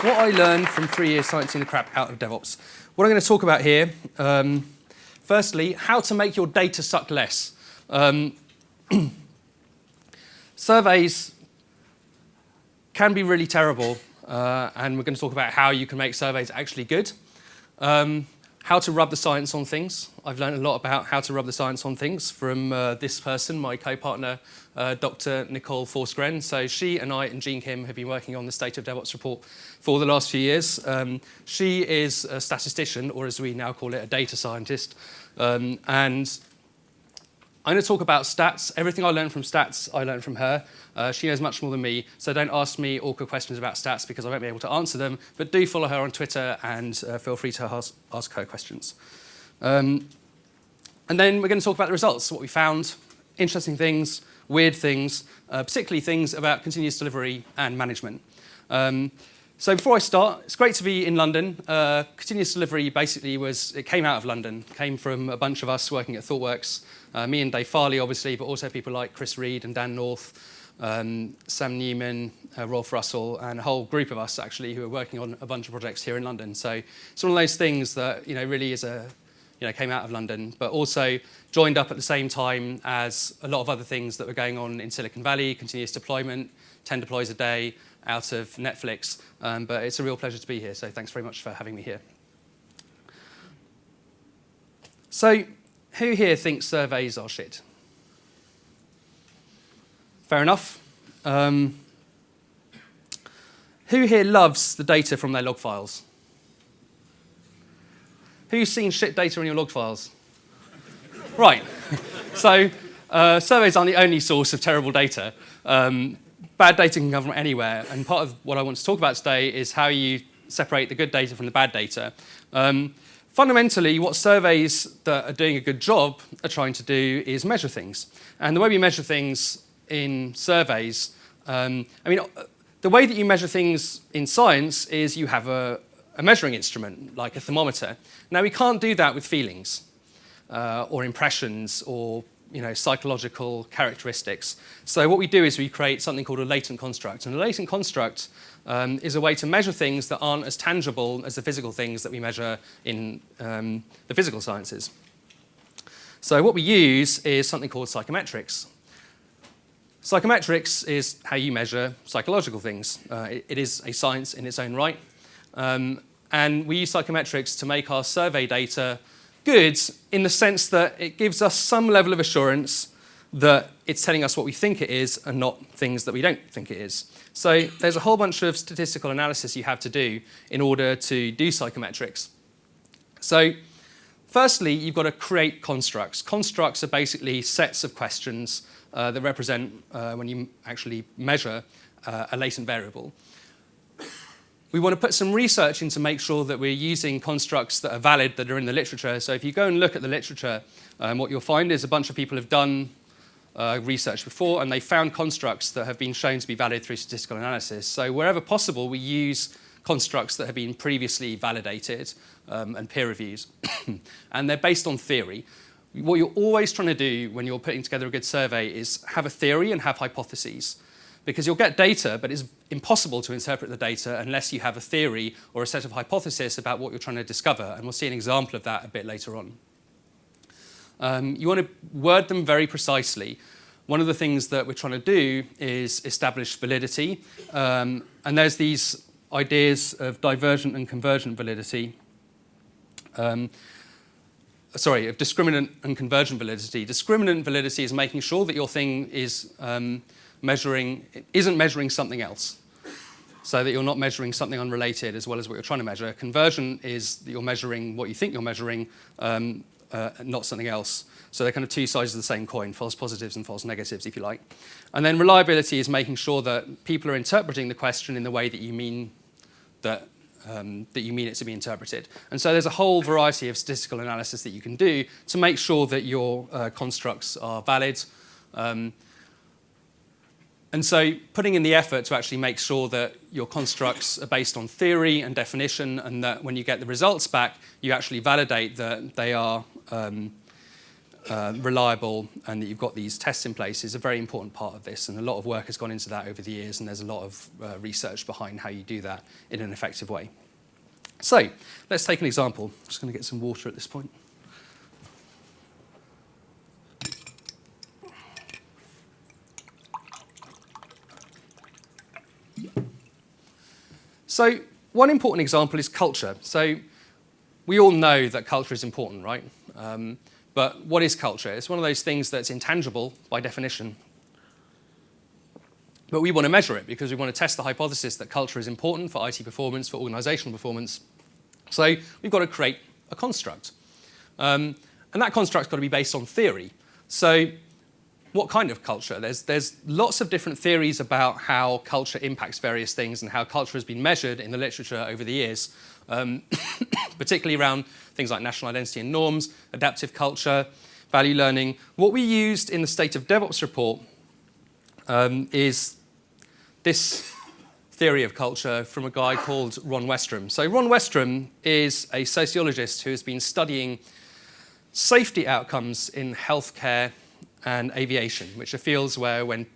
what I learned from 3 years sciencing the crap out of DevOps. What I'm going to talk about here, firstly, how to make your data suck less. Surveys can be really terrible, and we're going to talk about how you can make surveys actually good. How to rub the science on things. I've learned a lot about how to rub the science on things from this person, my co-partner, Dr. Nicole Forsgren. So she and I and Jean Kim have been working on the State of DevOps report for the last few years. She is a statistician, or as we now call it, a data scientist. And I'm going to talk about stats. Everything I learned from stats, I learned from her. She knows much more than me, so don't ask me awkward questions about stats because I won't be able to answer them, but do follow her on Twitter and feel free to ask her questions. And then we're going to talk about the results, what we found, interesting things, weird things, particularly things about continuous delivery and management. So before I start, it's great to be in London. Continuous delivery basically it came out of London, came from a bunch of us working at ThoughtWorks, me and Dave Farley obviously, but also people like Chris Reed and Dan North, Sam Newman, Rolf Russell, and a whole group of us actually who are working on a bunch of projects here in London. So it's one of those things that really is came out of London, but also joined up at the same time as a lot of other things that were going on in Silicon Valley, continuous deployment, 10 deploys a day out of Netflix. But it's a real pleasure to be here, so thanks very much for having me here. So who here thinks surveys are shit? Fair enough. Who here loves the data from their log files? Who's seen shit data in your log files? Right. So surveys aren't the only source of terrible data. Bad data can come from anywhere, and part of what I want to talk about today is how you separate the good data from the bad data. Fundamentally, what surveys that are doing a good job are trying to do is measure things. And the way we measure things in surveys, the way that you measure things in science is you have a measuring instrument, like a thermometer. Now, we can't do that with feelings or impressions or psychological characteristics. So what we do is we create something called a latent construct. And a latent construct is a way to measure things that aren't as tangible as the physical things that we measure in the physical sciences. So what we use is something called psychometrics. Psychometrics is how you measure psychological things. It is a science in its own right. And we use psychometrics to make our survey data good in the sense that it gives us some level of assurance that it's telling us what we think it is and not things that we don't think it is. So there's a whole bunch of statistical analysis you have to do in order to do psychometrics. So firstly, you've got to create constructs. Constructs are basically sets of questions that represent, when you actually measure, a latent variable. We want to put some research in to make sure that we're using constructs that are valid, that are in the literature. So if you go and look at the literature, what you'll find is a bunch of people have done research before, and they found constructs that have been shown to be valid through statistical analysis. So wherever possible, we use constructs that have been previously validated and peer reviews. And they're based on theory. What you're always trying to do when you're putting together a good survey is have a theory and have hypotheses. Because you'll get data, but it's impossible to interpret the data unless you have a theory or a set of hypotheses about what you're trying to discover. And we'll see an example of that a bit later on. You want to word them very precisely. One of the things that we're trying to do is establish validity. And there's these ideas of divergent and convergent validity. Of discriminant and convergent validity. Discriminant validity is making sure that your thing is isn't measuring something else, so that you're not measuring something unrelated as well as what you're trying to measure. Convergent is that you're measuring what you think you're measuring, not something else. So they're kind of two sides of the same coin, false positives and false negatives, if you like. And then reliability is making sure that people are interpreting the question in the way that you mean that you mean it to be interpreted. And so there's a whole variety of statistical analysis that you can do to make sure that your constructs are valid. And so putting in the effort to actually make sure that your constructs are based on theory and definition, and that when you get the results back, you actually validate that they are reliable and that you've got these tests in place is a very important part of this, and a lot of work has gone into that over the years, and there's a lot of research behind how you do that in an effective way. So let's take an example. I'm just going to get some water at this point. So one important example is culture. So we all know that culture is important, right? But what is culture? It's one of those things that's intangible by definition. But we want to measure it because we want to test the hypothesis that culture is important for IT performance, for organizational performance. So we've got to create a construct. And that construct's got to be based on theory. So what kind of culture? There's lots of different theories about how culture impacts various things and how culture has been measured in the literature over the years, particularly around things like national identity and norms, adaptive culture, value learning. What we used in the State of DevOps report is this theory of culture from a guy called Ron Westrum. So Ron Westrum is a sociologist who has been studying safety outcomes in healthcare and aviation, which are fields where when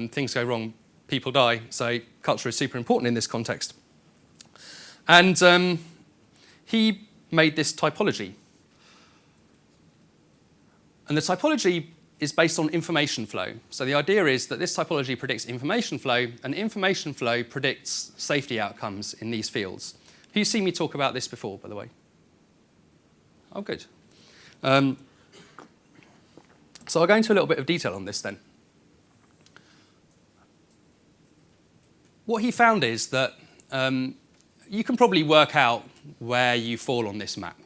things go wrong, people die. So culture is super important in this context. And he made this typology. And the typology is based on information flow. So the idea is that this typology predicts information flow, and information flow predicts safety outcomes in these fields. You've seen me talk about this before, by the way? Oh, good. So I'll go into a little bit of detail on this then. What he found is that you can probably work out where you fall on this map.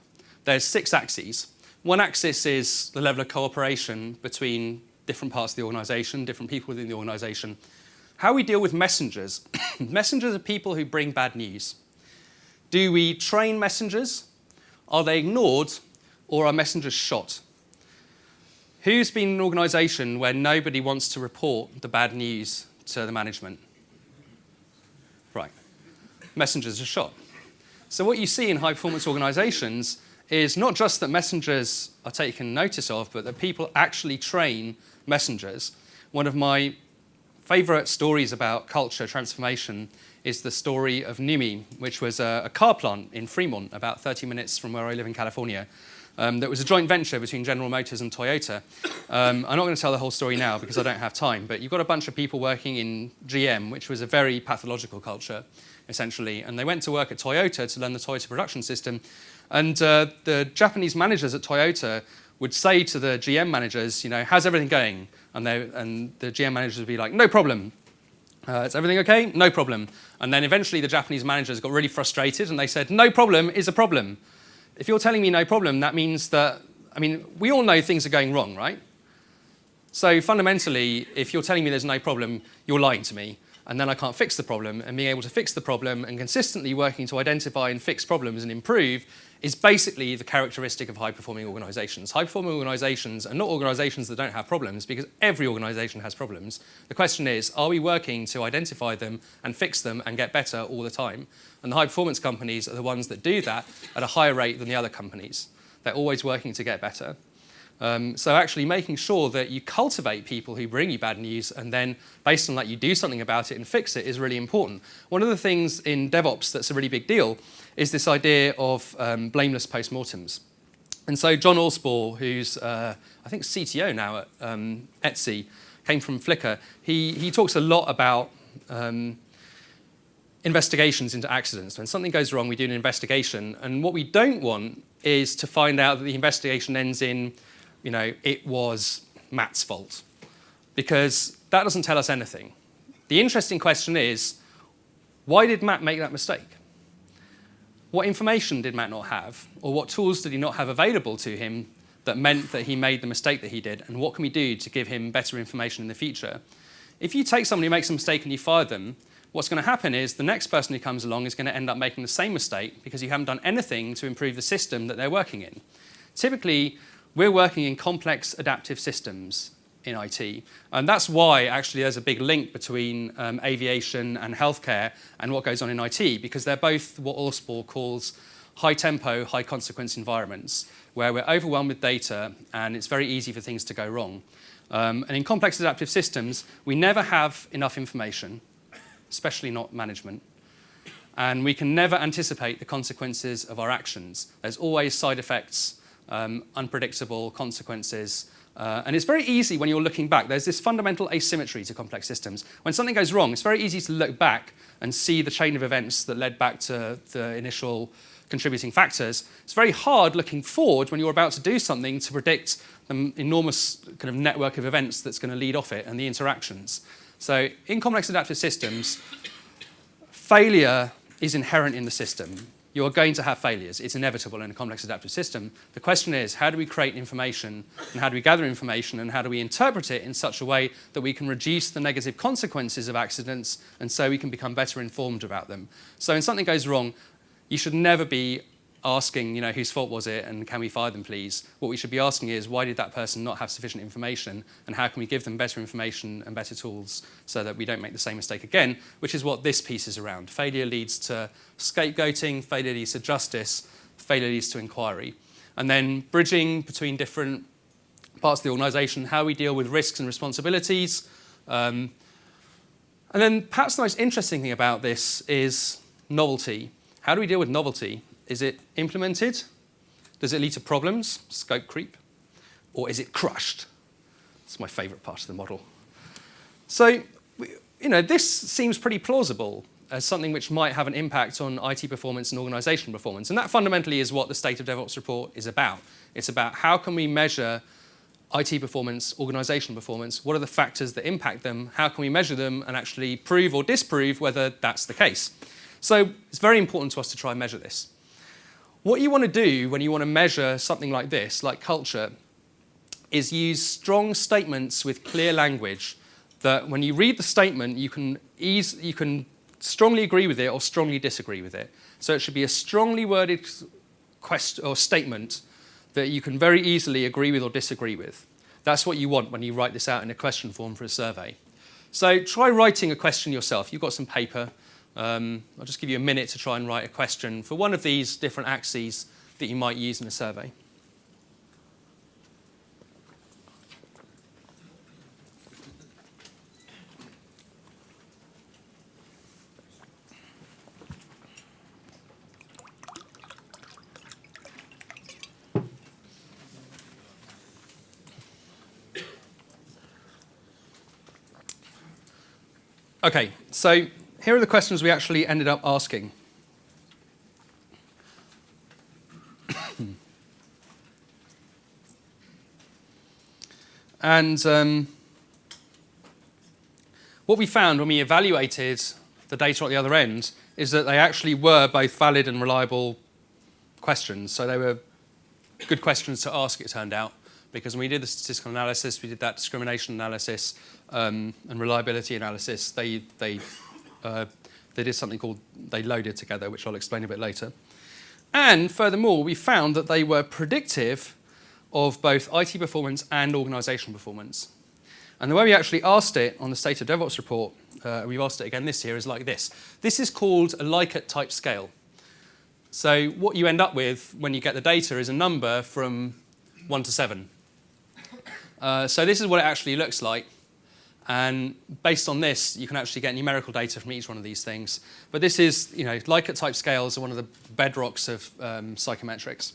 There's 6 axes. One axis is the level of cooperation between different parts of the organization, different people within the organization. How we deal with messengers. Messengers are people who bring bad news. Do we train messengers? Are they ignored, or are messengers shot? Who's been in an organization where nobody wants to report the bad news to the management? Right. Messengers are shot. So what you see in high-performance organizations is not just that messengers are taken notice of, but that people actually train messengers. One of my favorite stories about culture transformation is the story of Numi, which was a car plant in Fremont, about 30 minutes from where I live in California. That was a joint venture between General Motors and Toyota. I'm not going to tell the whole story now because I don't have time, but you've got a bunch of people working in GM, which was a very pathological culture, essentially. And they went to work at Toyota to learn the Toyota production system. And the Japanese managers at Toyota would say to the GM managers, you know, how's everything going? And the GM managers would be like, no problem. Is everything okay? No problem. And then eventually the Japanese managers got really frustrated and they said, no problem is a problem. If you're telling me no problem, that means that, I mean, we all know things are going wrong, right? So fundamentally, if you're telling me there's no problem, you're lying to me. And then I can't fix the problem. And being able to fix the problem and consistently working to identify and fix problems and improve is basically the characteristic of high-performing organizations. High-performing organizations are not organizations that don't have problems, because every organization has problems. The question is, are we working to identify them and fix them and get better all the time? And the high-performance companies are the ones that do that at a higher rate than the other companies. They're always working to get better. So actually making sure that you cultivate people who bring you bad news, and then based on that you do something about it and fix it, is really important. One of the things in DevOps that's a really big deal is this idea of blameless postmortems. And so John Allspaw, who's I think CTO now at Etsy, came from Flickr, he talks a lot about investigations into accidents. When something goes wrong, we do an investigation, and what we don't want is to find out that the investigation ends in, you know, it was Matt's fault, because that doesn't tell us anything. The interesting question is, why did Matt make that mistake? What information did Matt not have, or what tools did he not have available to him that meant that he made the mistake that he did, and what can we do to give him better information in the future? If you take somebody who makes a mistake and you fire them, what's going to happen is the next person who comes along is going to end up making the same mistake because you haven't done anything to improve the system that they're working in. Typically, we're working in complex adaptive systems in IT. And that's why actually there's a big link between aviation and healthcare and what goes on in IT, because they're both what Allspaw calls high-tempo, high-consequence environments where we're overwhelmed with data and it's very easy for things to go wrong. And in complex adaptive systems, we never have enough information, especially not management. And we can never anticipate the consequences of our actions. There's always side effects, unpredictable consequences. And it's very easy when you're looking back. There's this fundamental asymmetry to complex systems. When something goes wrong, it's very easy to look back and see the chain of events that led back to the initial contributing factors. It's very hard looking forward when you're about to do something to predict the enormous kind of network of events that's going to lead off it and the interactions. So in complex adaptive systems, failure is inherent in the system. You're going to have failures. It's inevitable in a complex adaptive system. The question is, how do we create information, and how do we gather information, and how do we interpret it in such a way that we can reduce the negative consequences of accidents, and so we can become better informed about them? So when something goes wrong, you should never be asking, whose fault was it, and can we fire them, please? What we should be asking is, why did that person not have sufficient information, and how can we give them better information and better tools so that we don't make the same mistake again, which is what this piece is around. Failure leads to scapegoating, failure leads to justice, failure leads to inquiry. And then bridging between different parts of the organisation, how we deal with risks and responsibilities. And then perhaps the most interesting thing about this is novelty. How do we deal with novelty? Is it implemented? Does it lead to problems, scope creep? Or is it crushed? It's my favourite part of the model. So, this seems pretty plausible as something which might have an impact on IT performance and organisation performance. And that fundamentally is what the State of DevOps report is about. It's about how can we measure IT performance, organisation performance, what are the factors that impact them, how can we measure them and actually prove or disprove whether that's the case. So it's very important to us to try and measure this. What you want to do when you want to measure something like this, like culture, is use strong statements with clear language that when you read the statement, you can strongly agree with it or strongly disagree with it. So it should be a strongly worded question or statement that you can very easily agree with or disagree with. That's what you want when you write this out in a question form for a survey. So try writing a question yourself. You've got some paper. I'll just give you a minute to try and write a question for one of these different axes that you might use in a survey. Okay, so here are the questions we actually ended up asking. And what we found when we evaluated the data at the other end is that they actually were both valid and reliable questions. So they were good questions to ask, it turned out, because when we did the statistical analysis, we did that discrimination analysis and reliability analysis, they did something called they loaded together, which I'll explain a bit later. And furthermore, we found that they were predictive of both IT performance and organisation performance. And the way we actually asked it on the State of DevOps report, we've asked it again this year, is like this. This is called a Likert type scale. So what you end up with when you get the data is a number from 1 to 7. So this is what it actually looks like. And based on this, you can actually get numerical data from each one of these things. But this is, Likert type scales are one of the bedrocks of psychometrics.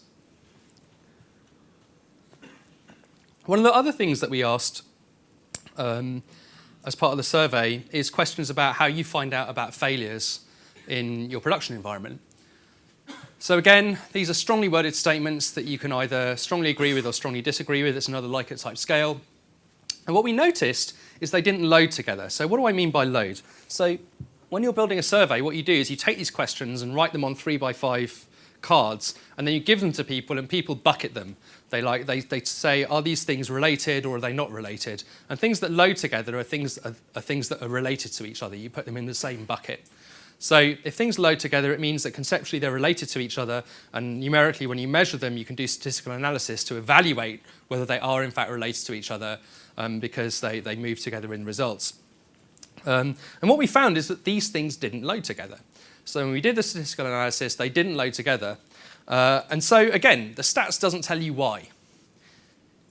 One of the other things that we asked as part of the survey is questions about how you find out about failures in your production environment. So again, these are strongly worded statements that you can either strongly agree with or strongly disagree with. It's another Likert type scale. And what we noticed is they didn't load together. So what do I mean by load? So when you're building a survey, what you do is you take these questions and write them on 3x5 cards, and then you give them to people, and people bucket them. They say, are these things related or are they not related? And things that load together are things that are related to each other. You put them in the same bucket. So if things load together, it means that conceptually they're related to each other, and numerically when you measure them, you can do statistical analysis to evaluate whether they are in fact related to each other because they move together in results. And what we found is that these things didn't load together. So when we did the statistical analysis, they didn't load together. And so, again, the stats doesn't tell you why.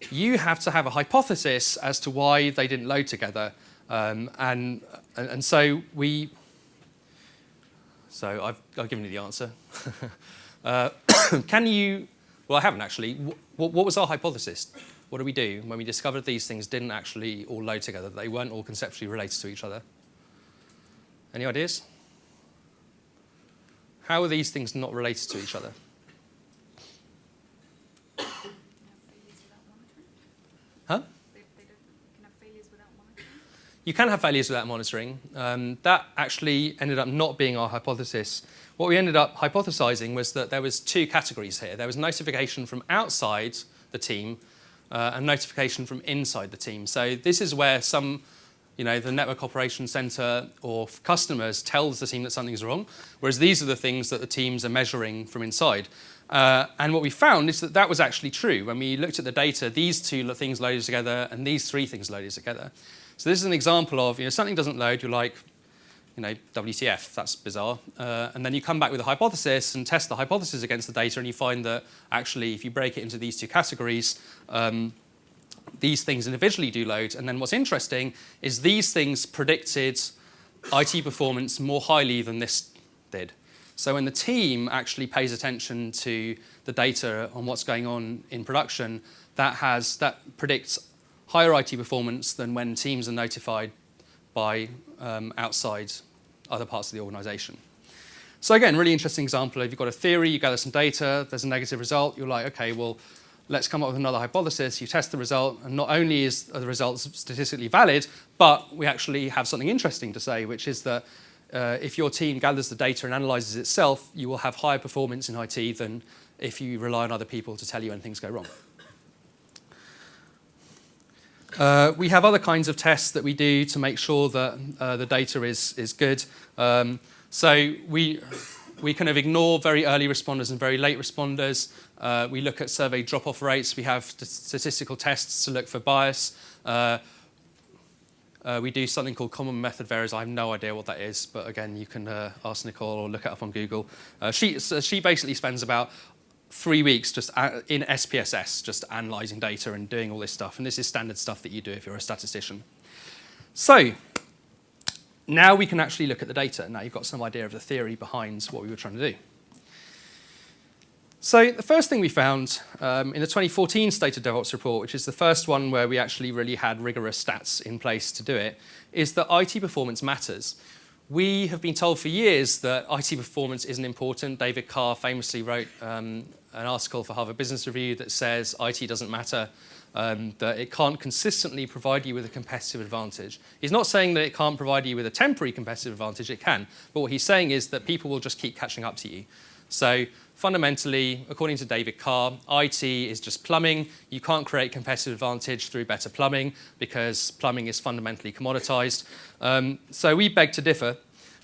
You have to have a hypothesis as to why they didn't load together. And so So I've given you the answer. Can you, well, I haven't actually. What was our hypothesis? What did we do when we discovered these things didn't actually all load together? They weren't all conceptually related to each other. Any ideas? How are these things not related to each other? Huh? You can have failures without monitoring. That actually ended up not being our hypothesis. What we ended up hypothesizing was that there was two categories here. There was notification from outside the team and notification from inside the team. So this is where some, the network operations center or customers tells the team that something's wrong, whereas these are the things that the teams are measuring from inside. And what we found is that that was actually true. When we looked at the data, these two things loaded together and these three things loaded together. So this is an example of, something doesn't load, you're like, WTF, that's bizarre. And then you come back with a hypothesis and test the hypothesis against the data, and you find that actually, if you break it into these two categories, these things individually do load. And then what's interesting is these things predicted IT performance more highly than this did. So when the team actually pays attention to the data on what's going on in production, that predicts higher IT performance than when teams are notified by outside other parts of the organization. So again, really interesting example. If you've got a theory, you gather some data, there's a negative result, you're like, okay, well, let's come up with another hypothesis. You test the result, and not only is the results statistically valid, but we actually have something interesting to say, which is that if your team gathers the data and analyzes itself, you will have higher performance in IT than if you rely on other people to tell you when things go wrong. We have other kinds of tests that we do to make sure that the data is good. So we kind of ignore very early responders and very late responders. We look at survey drop-off rates. We have statistical tests to look for bias. We do something called common method variance. I have no idea what that is, but again, you can ask Nicole or look it up on Google. She basically spends about 3 weeks just in SPSS, just analysing data and doing all this stuff. And this is standard stuff that you do if you're a statistician. So now we can actually look at the data. Now you've got some idea of the theory behind what we were trying to do. So the first thing we found in the 2014 State of DevOps report, which is the first one where we actually really had rigorous stats in place to do it, is that IT performance matters. We have been told for years that IT performance isn't important. David Carr famously wrote an article for Harvard Business Review that says IT doesn't matter, that it can't consistently provide you with a competitive advantage. He's not saying that it can't provide you with a temporary competitive advantage, it can, but what he's saying is that people will just keep catching up to you. So fundamentally, according to David Carr, IT is just plumbing. You can't create competitive advantage through better plumbing because plumbing is fundamentally commoditized. So we beg to differ.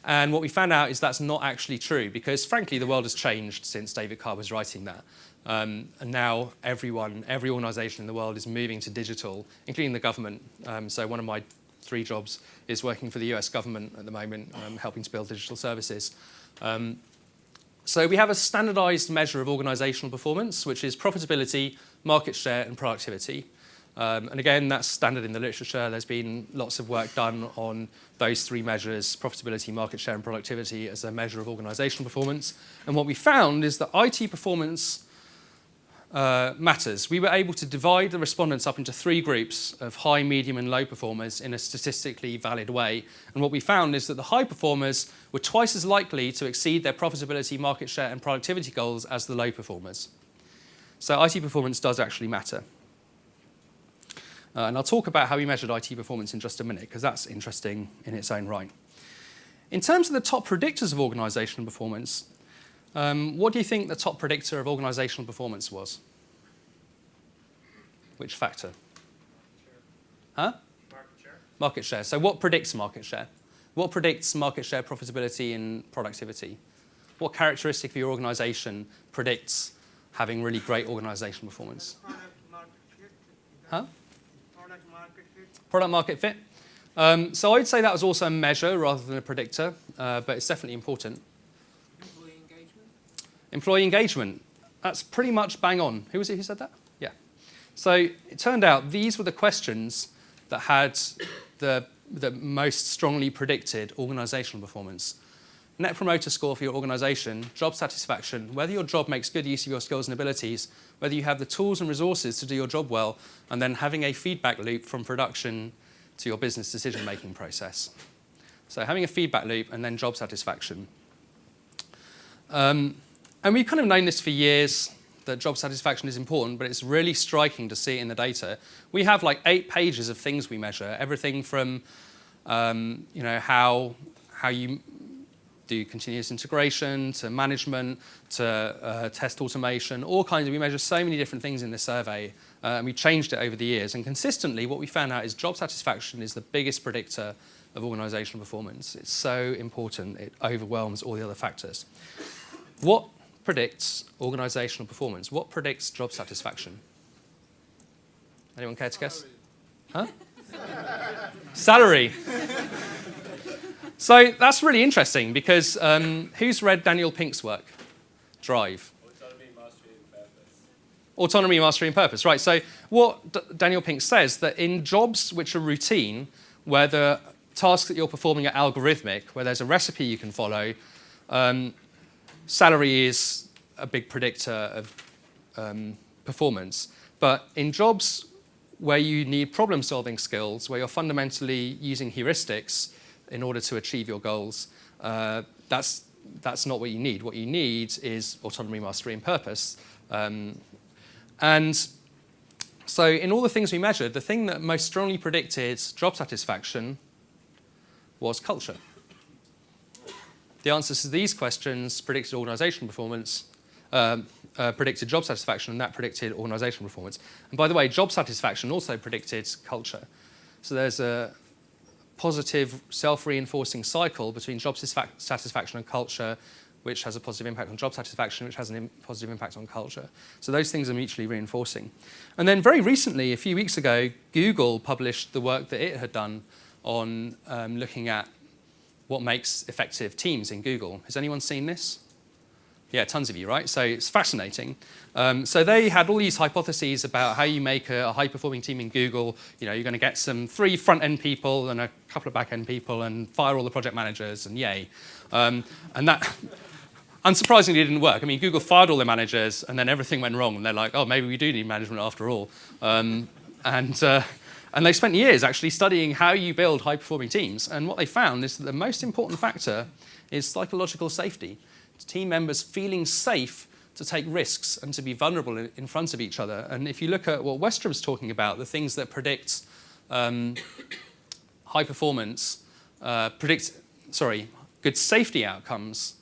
And what we found out is that's not actually true because, frankly, the world has changed since David Carr was writing that. And now every organization in the world is moving to digital, including the government. So one of my 3 jobs is working for the US government at the moment, helping to build digital services. So we have a standardized measure of organizational performance, which is profitability, market share, and productivity. And again, that's standard in the literature. There's been lots of work done on those 3 measures, profitability, market share, and productivity, as a measure of organizational performance. And what we found is that IT performance matters. We were able to divide the respondents up into 3 groups of high, medium, and low performers in a statistically valid way. And what we found is that the high performers were twice as likely to exceed their profitability, market share, and productivity goals as the low performers. So IT performance does actually matter. And I'll talk about how we measured IT performance in just a minute, because that's interesting in its own right. In terms of the top predictors of organizational performance, what do you think the top predictor of organizational performance was? Which factor? Huh? Market share. Market share. So what predicts market share? What predicts market share, profitability, and productivity? What characteristic of your organization predicts having really great organizational performance? Product market fit. Huh? Product market fit. Product market fit. So I'd say that was also a measure rather than a predictor, but it's definitely important. Employee engagement. Employee engagement. That's pretty much bang on. Who was it who said that? Yeah. So it turned out these were the questions that had the most strongly predicted organizational performance. Net promoter score for your organization, job satisfaction, whether your job makes good use of your skills and abilities, whether you have the tools and resources to do your job well, and then having a feedback loop from production to your business decision-making process. So having a feedback loop and then job satisfaction. And we've kind of known this for years, that job satisfaction is important, but it's really striking to see it in the data. We have like 8 pages of things we measure, everything from how you do continuous integration, to management, to test automation, all kinds of, we measure so many different things in this survey, and we changed it over the years. And consistently, what we found out is job satisfaction is the biggest predictor of organizational performance. It's so important, it overwhelms all the other factors. What predicts organizational performance? What predicts job satisfaction? Anyone care to guess? Huh? Salary. So that's really interesting because who's read Daniel Pink's work? Drive. Autonomy, mastery, and purpose. Autonomy, mastery, and purpose. Right. So what Daniel Pink says that in jobs which are routine, where the tasks that you're performing are algorithmic, where there's a recipe you can follow, salary is a big predictor of performance. But in jobs where you need problem-solving skills, where you're fundamentally using heuristics in order to achieve your goals, that's not what you need. What you need is autonomy, mastery, and purpose. And so in all the things we measured, the thing that most strongly predicted job satisfaction was culture. The answers to these questions predicted organizational performance, predicted job satisfaction, and that predicted organizational performance. And by the way, job satisfaction also predicted culture. So there's a positive self-reinforcing cycle between job satisfaction and culture, which has a positive impact on job satisfaction, which has a positive impact on culture. So those things are mutually reinforcing. And then very recently, a few weeks ago, Google published the work that it had done on looking at what makes effective teams in Google. Has anyone seen this? Yeah, tons of you, right? So it's fascinating. So they had all these hypotheses about how you make a high-performing team in Google. You know, you're going to get 3 front-end people and a couple of back-end people and fire all the project managers and yay. And that, unsurprisingly, didn't work. I mean, Google fired all their managers and then everything went wrong. And they're like, oh, maybe we do need management after all. And they spent years actually studying how you build high-performing teams. And what they found is that the most important factor is psychological safety. Team members feeling safe to take risks and to be vulnerable in front of each other. And if you look at what Westrom's talking about, the things that predict high performance, good safety outcomes,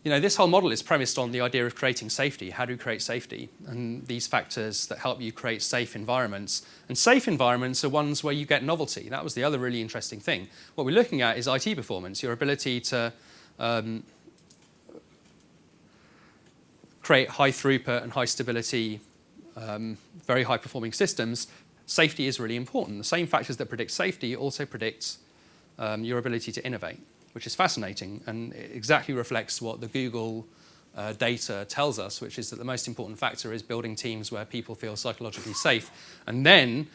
you know, this whole model is premised on the idea of creating safety. How do you create safety? And these factors that help you create safe environments. And safe environments are ones where you get novelty. That was the other really interesting thing. What we're looking at is IT performance, your ability to create high throughput and high stability, very high performing systems. Safety is really important. The same factors that predict safety also predict your ability to innovate, which is fascinating and it exactly reflects what the Google data tells us, which is that the most important factor is building teams where people feel psychologically safe. And then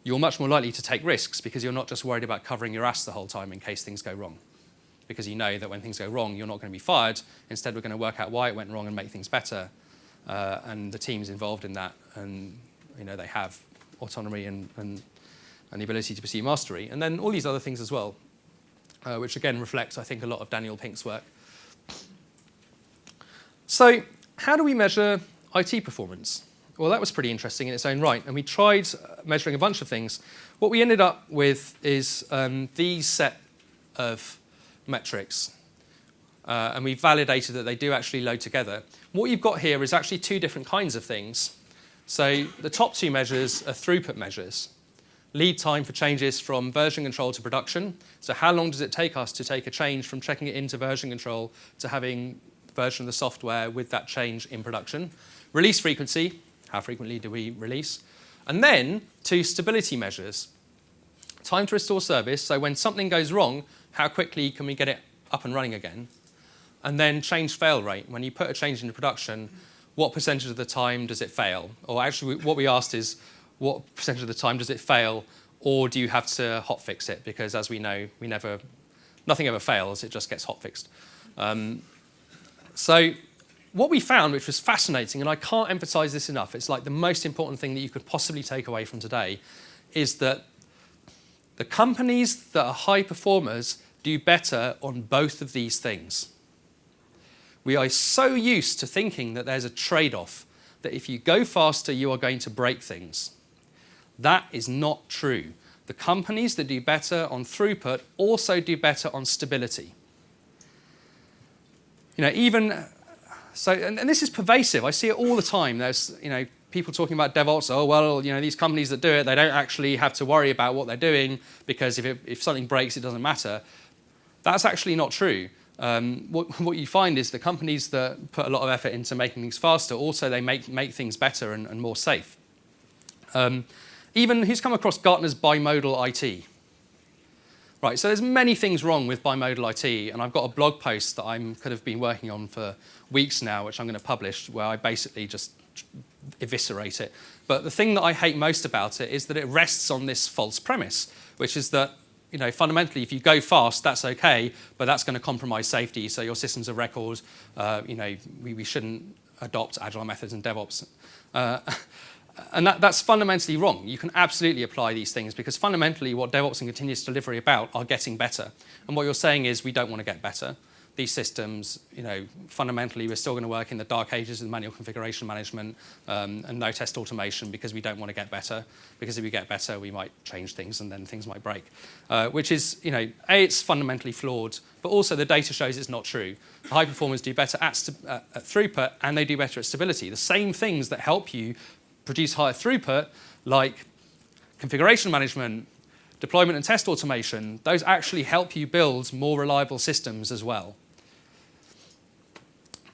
you're much more likely to take risks because you're not just worried about covering your ass the whole time in case things go wrong. Because you know that when things go wrong, you're not going to be fired. Instead, we're going to work out why it went wrong and make things better. And the teams involved in that, and you know, they have autonomy and the ability to pursue mastery. And then all these other things as well, which again reflects, I think, a lot of Daniel Pink's work. So how do we measure IT performance? Well, that was pretty interesting in its own right. And we tried measuring a bunch of things. What we ended up with is these set of metrics. And we validated that they do actually load together. What you've got here is actually 2 different kinds of things. So the top 2 measures are throughput measures. Lead time for changes from version control to production. So how long does it take us to take a change from checking it into version control to having version of the software with that change in production? Release frequency, how frequently do we release? And then 2 stability measures. Time to restore service, so when something goes wrong, how quickly can we get it up and running again? and then change fail rate. When you put a change into production, what percentage of the time does it fail? Or actually, what we asked is, what percentage of the time does it fail, or do you have to hotfix it? Because as we know, nothing ever fails, it just gets hotfixed. So what we found, which was fascinating, and I can't emphasize this enough, it's like the most important thing that you could possibly take away from today, is that the companies that are high performers do better on both of these things. We are so used to thinking that there's a trade-off, that if you go faster, you are going to break things. That is not true. The companies that do better on throughput also do better on stability. And this is pervasive. I see it all the time. There's, people talking about DevOps. Oh, well, these companies that do it, they don't actually have to worry about what they're doing because if something breaks, it doesn't matter. That's actually not true. What you find is the companies that put a lot of effort into making things faster, also they make things better and more safe. Who's come across Gartner's bimodal IT? Right, so there's many things wrong with bimodal IT, and I've got a blog post that I'm kind of been working on for weeks now, which I'm going to publish, where I basically just eviscerate it. But the thing that I hate most about it is that it rests on this false premise, which is that fundamentally, if you go fast, that's okay, but that's going to compromise safety. So your systems of record, we shouldn't adopt agile methods and DevOps. And that's fundamentally wrong. You can absolutely apply these things because fundamentally what DevOps and continuous delivery are about are getting better. And what you're saying is we don't want to get better. These systems, fundamentally we're still going to work in the dark ages with manual configuration management and no test automation because we don't want to get better. Because if we get better, we might change things and then things might break. Which is, it's fundamentally flawed, but also the data shows it's not true. The high performers do better at throughput and they do better at stability. The same things that help you produce higher throughput, like configuration management, deployment and test automation, those actually help you build more reliable systems as well.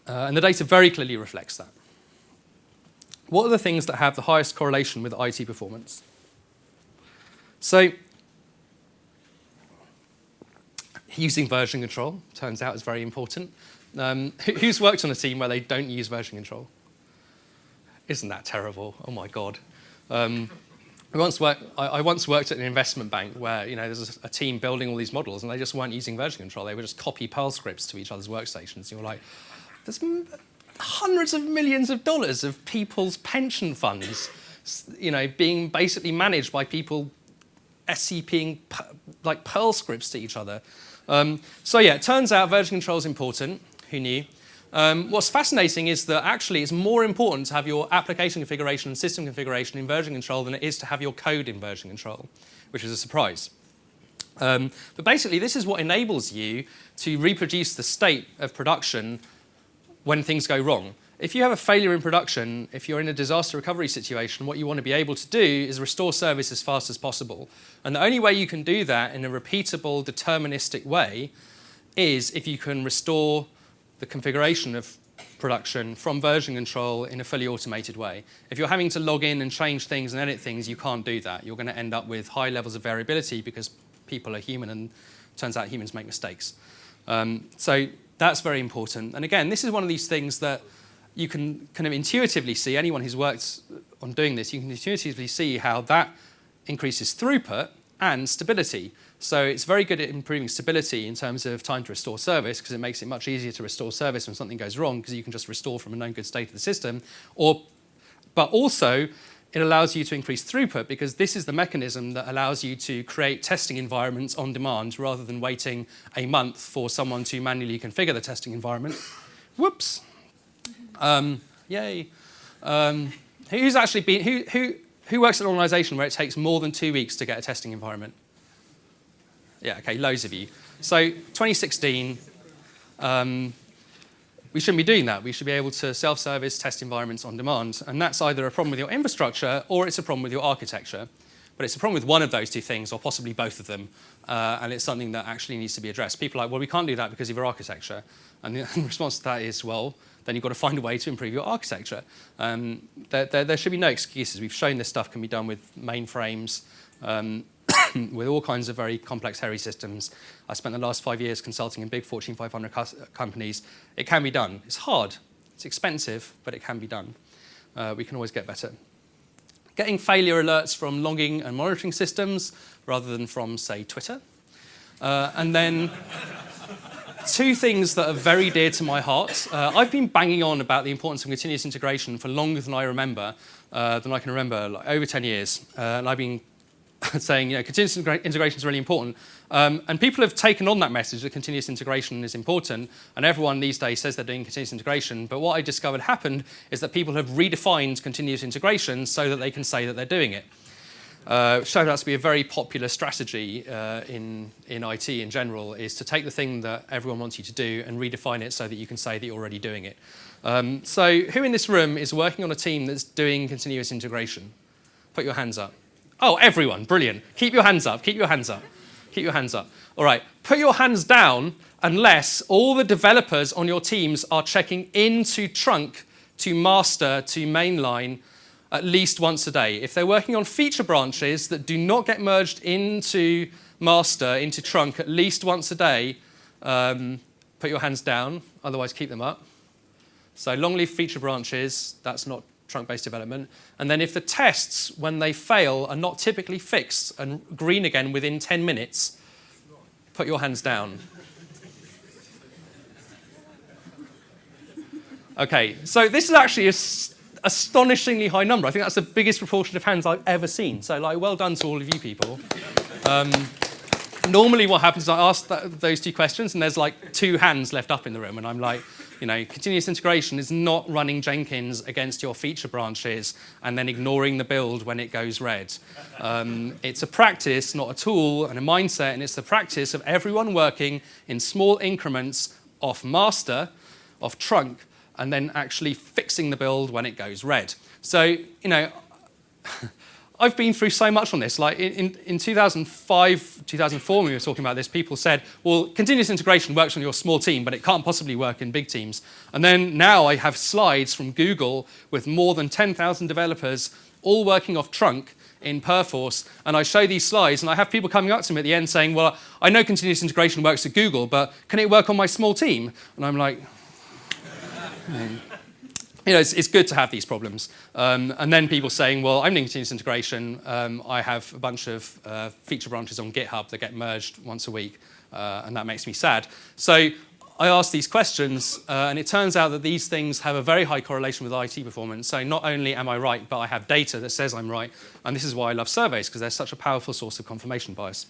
And the data very clearly reflects that. What are the things that have the highest correlation with IT performance? So, using version control, turns out, is very important. Who's worked on a team where they don't use version control? Isn't that terrible? Oh my God. I once worked at an investment bank where there's a team building all these models and they just weren't using version control. They would just copy Perl scripts to each other's workstations. You're like, there's hundreds of millions of dollars of people's pension funds, being basically managed by people SCPing like Perl scripts to each other. So yeah, it turns out version control is important. Who knew? What's fascinating is that actually it's more important to have your application configuration and system configuration in version control than it is to have your code in version control, which is a surprise. But basically, this is what enables you to reproduce the state of production when things go wrong. If you have a failure in production, if you're in a disaster recovery situation, what you want to be able to do is restore service as fast as possible. And the only way you can do that in a repeatable, deterministic way is if you can restore the configuration of production from version control in a fully automated way. If you're having to log in and change things and edit things, you can't do that. You're going to end up with high levels of variability because people are human and it turns out humans make mistakes. So that's very important. And again, this is one of these things that you can kind of intuitively see. Anyone who's worked on doing this, you can intuitively see how that increases throughput and stability. So it's very good at improving stability in terms of time to restore service because it makes it much easier to restore service when something goes wrong because you can just restore from a known good state of the system. But also, it allows you to increase throughput because this is the mechanism that allows you to create testing environments on demand rather than waiting a month for someone to manually configure the testing environment. Whoops. Yay. Who's actually been, who works at an organization where it takes more than 2 weeks to get a testing environment? Yeah, okay, loads of you. So 2016, we shouldn't be doing that. We should be able to self-service test environments on demand. And that's either a problem with your infrastructure or it's a problem with your architecture. But it's a problem with one of those two things or possibly both of them. And it's something that actually needs to be addressed. People are like, well, we can't do that because of your architecture. And the response to that is, well, then you've got to find a way to improve your architecture. There should be no excuses. We've shown this stuff can be done with mainframes. with all kinds of very complex, hairy systems. I spent the last 5 years consulting in big Fortune 500 companies. It can be done. It's hard. It's expensive, but it can be done. We can always get better. Getting failure alerts from logging and monitoring systems rather than from, say, Twitter. And then two things that are very dear to my heart. I've been banging on about the importance of continuous integration for longer than I can remember, like over 10 years. And I've been saying, continuous integration is really important. And people have taken on that message that continuous integration is important. And everyone these days says they're doing continuous integration. But what I discovered happened is that people have redefined continuous integration so that they can say that they're doing it. Showed out to be a very popular strategy in IT in general, is to take the thing that everyone wants you to do and redefine it so that you can say that you're already doing it. So who in this room is working on a team that's doing continuous integration? Put your hands up. Oh, everyone, brilliant. Keep your hands up, keep your hands up, keep your hands up. All right, put your hands down unless all the developers on your teams are checking into trunk to master to mainline at least once a day. If they're working on feature branches that do not get merged into master, into trunk at least once a day, put your hands down, otherwise keep them up. So long-lived feature branches, that's not trunk-based development. And then if the tests, when they fail, are not typically fixed and green again within 10 minutes, put your hands down. Okay, so this is actually astonishingly high number. I think that's the biggest proportion of hands I've ever seen. So, well done to all of you people. Normally what happens is I ask those two questions and there's like 2 hands left up in the room and I'm like, continuous integration is not running Jenkins against your feature branches and then ignoring the build when it goes red. It's a practice, not a tool, and a mindset, and it's the practice of everyone working in small increments off master, off trunk, and then actually fixing the build when it goes red. So, I've been through so much on this. Like in 2005, 2004, when we were talking about this, people said, well, continuous integration works on your small team, but it can't possibly work in big teams. And then now I have slides from Google with more than 10,000 developers all working off trunk in Perforce, and I show these slides, and I have people coming up to me at the end saying, well, I know continuous integration works at Google, but can it work on my small team? And I'm like, it's good to have these problems. And then people saying, well, I'm doing continuous integration. I have a bunch of feature branches on GitHub that get merged once a week, and that makes me sad. So I asked these questions, and it turns out that these things have a very high correlation with IT performance. So not only am I right, but I have data that says I'm right. And this is why I love surveys, because they're such a powerful source of confirmation bias.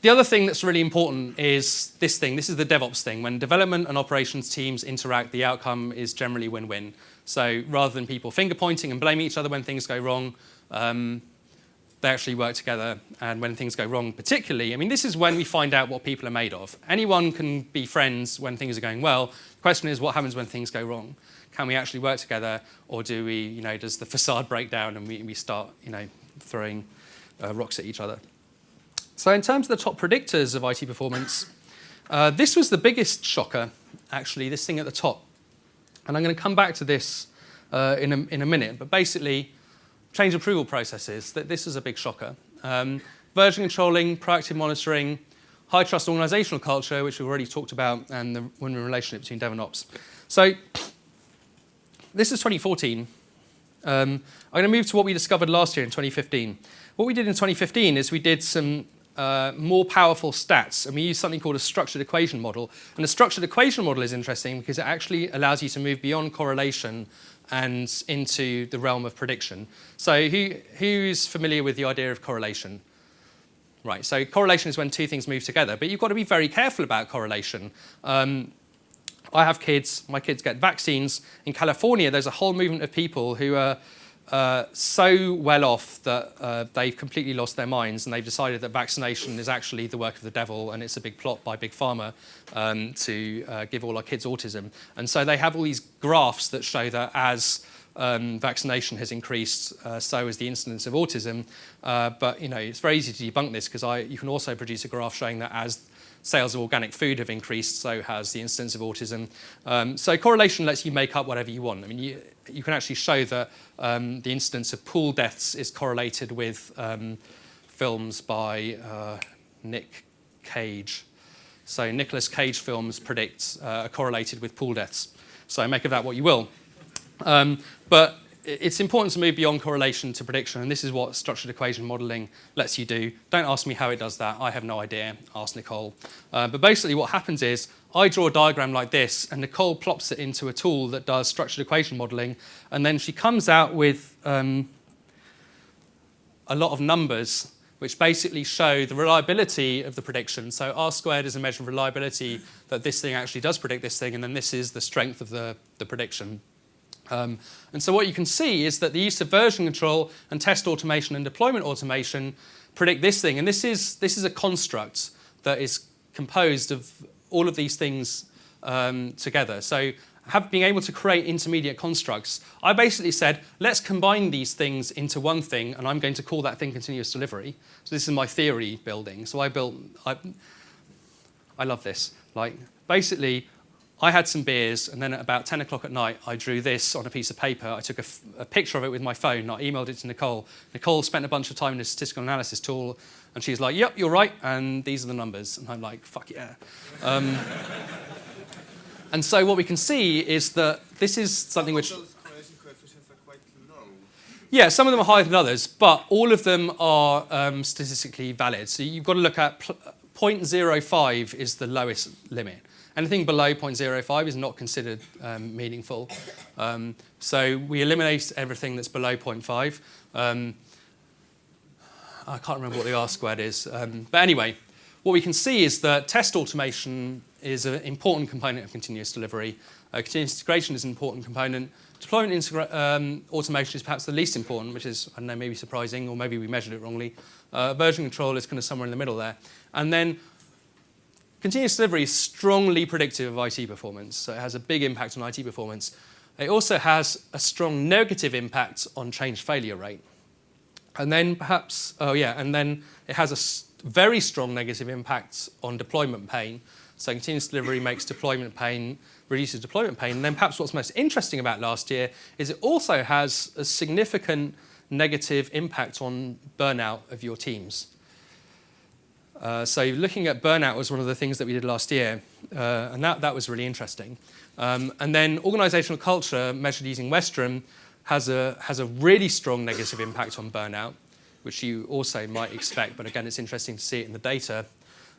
The other thing that's really important is this thing. This is the DevOps thing. When development and operations teams interact, the outcome is generally win-win. So rather than people finger-pointing and blaming each other when things go wrong, they actually work together. And when things go wrong particularly, this is when we find out what people are made of. Anyone can be friends when things are going well. The question is, what happens when things go wrong? Can we actually work together, or do we, does the facade break down and we start, throwing rocks at each other? So in terms of the top predictors of IT performance, this was the biggest shocker, actually, this thing at the top. And I'm going to come back to this in a minute. But basically, change approval processes, this is a big shocker. Version controlling, proactive monitoring, high trust organizational culture, which we've already talked about, and the win-win relationship between dev and ops. So this is 2014. I'm going to move to what we discovered last year in 2015. What we did in 2015 is we did some more powerful stats, and we use something called a structured equation model. And the structured equation model is interesting because it actually allows you to move beyond correlation and into the realm of prediction. So who's familiar with the idea of correlation? Right, so correlation is when two things move together, but you've got to be very careful about correlation. I have kids, my kids get vaccines. In California, there's a whole movement of people who are so well off that they've completely lost their minds, and they've decided that vaccination is actually the work of the devil, and it's a big plot by Big Pharma to give all our kids autism. And so they have all these graphs that show that as vaccination has increased, so has the incidence of autism. But it's very easy to debunk this because you can also produce a graph showing that as sales of organic food have increased, so has the incidence of autism. So correlation lets you make up whatever you want. I mean, you can actually show that the incidence of pool deaths is correlated with films by Nick Cage. So Nicolas Cage films are correlated with pool deaths. So make of that what you will. But it's important to move beyond correlation to prediction, and this is what structured equation modeling lets you do. Don't ask me how it does that. I have no idea. Ask Nicole. But basically what happens is I draw a diagram like this, and Nicole plops it into a tool that does structured equation modeling, and then she comes out with a lot of numbers which basically show the reliability of the prediction. So R squared is a measure of reliability that this thing actually does predict this thing, and then this is the strength of the prediction. And so what you can see is that the use of version control and test automation and deployment automation predict this thing. And this is a construct that is composed of all of these things together. So being able to create intermediate constructs, I basically said, let's combine these things into one thing, and I'm going to call that thing continuous delivery. So this is my theory building. So I love this. Like, basically, I had some beers, and then at about 10 o'clock at night, I drew this on a piece of paper. I took a picture of it with my phone. I emailed it to Nicole. Nicole spent a bunch of time in a statistical analysis tool, and she's like, yep, you're right, and these are the numbers. And I'm like, fuck yeah. And so what we can see is that this is something which... Some of those correlation coefficients are quite low. Yeah, some of them are higher than others, but all of them are statistically valid. So you've got to look at 0.05 is the lowest limit. Anything below 0.05 is not considered meaningful. So we eliminate everything that's below 0.5. I can't remember what the R squared is. But anyway, what we can see is that test automation is an important component of continuous delivery. Continuous integration is an important component. Deployment automation is perhaps the least important, which is, I don't know, maybe surprising, or maybe we measured it wrongly. Version control is kind of somewhere in the middle there. And then continuous delivery is strongly predictive of IT performance, so it has a big impact on IT performance. It also has a strong negative impact on change failure rate. And then perhaps, and then it has a very strong negative impact on deployment pain. So continuous delivery reduces deployment pain. And then perhaps what's most interesting about last year is it also has a significant negative impact on burnout of your teams. So looking at burnout was one of the things that we did last year, and that was really interesting. And then organizational culture, measured using Western, has a really strong negative impact on burnout, which you also might expect, but again, it's interesting to see it in the data.